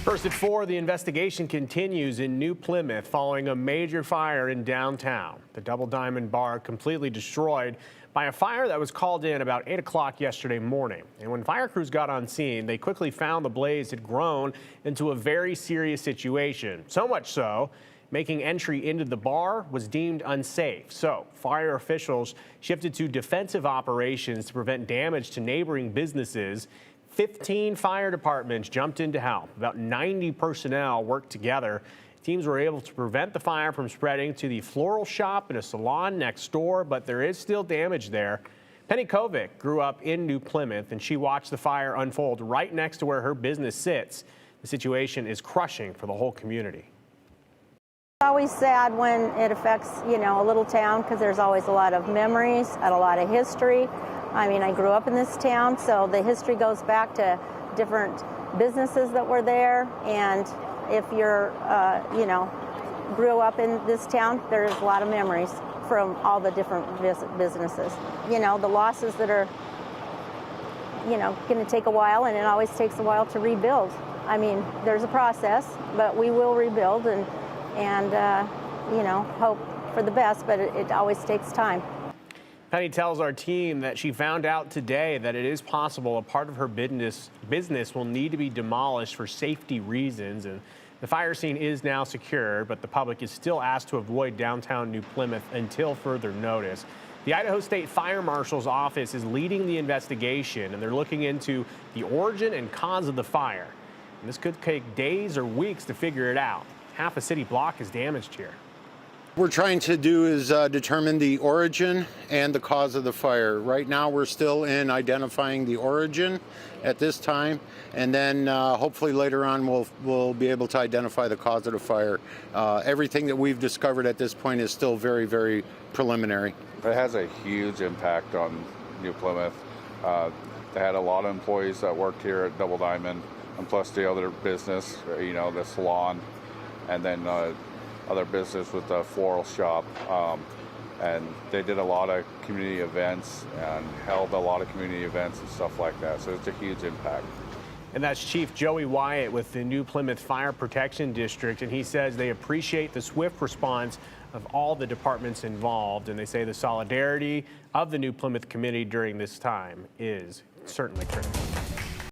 First at 4, the investigation continues in New Plymouth following a major fire in downtown. The Double Diamond bar completely destroyed by a fire that was called in about 8 o'clock yesterday morning. And when fire crews got on scene, they quickly found the blaze had grown into a very serious situation. So much so, making entry into the bar was deemed unsafe. So fire officials shifted to defensive operations to prevent damage to neighboring businesses. 15 fire departments jumped in to help. About 90 personnel worked together. Teams were able to prevent the fire from spreading to the floral shop and a salon next door, but there is still damage there. Penny Kovic grew up in New Plymouth, and she watched the fire unfold right next to where her business sits. The situation is crushing for the whole community. It's always sad when it affects, a little town, because there's always a lot of memories and a lot of history. I mean, I grew up in this town, so the history goes back to different businesses that were there. And if you're, grew up in this town, there's a lot of memories from all the different businesses. The losses that are, going to take a while, and it always takes a while to rebuild. I mean, there's a process, but we will rebuild and hope for the best, but it always takes time. Penny tells our team that she found out today that it is possible a part of her business will need to be demolished for safety reasons. And the fire scene is now secure, but the public is still asked to avoid downtown New Plymouth until further notice. The Idaho State Fire Marshal's office is leading the investigation, and they're looking into the origin and cause of the fire. And this could take days or weeks to figure it out. Half a city block is damaged here. What we're trying to do is determine the origin and the cause of the fire. Right now we're still in identifying the origin at this time, and then hopefully later on we'll be able to identify the cause of the fire. Everything that we've discovered at this point is still very, very preliminary. It has a huge impact on New Plymouth. They had a lot of employees that worked here at Double Diamond, and plus the other business, the salon, and then other business with the floral shop, and they did a lot of community events and held a lot of community events and stuff like that, so it's a huge impact. And that's Chief Joey Wyatt with the New Plymouth Fire Protection District, and he says they appreciate the swift response of all the departments involved, and they say the solidarity of the New Plymouth community during this time is certainly critical.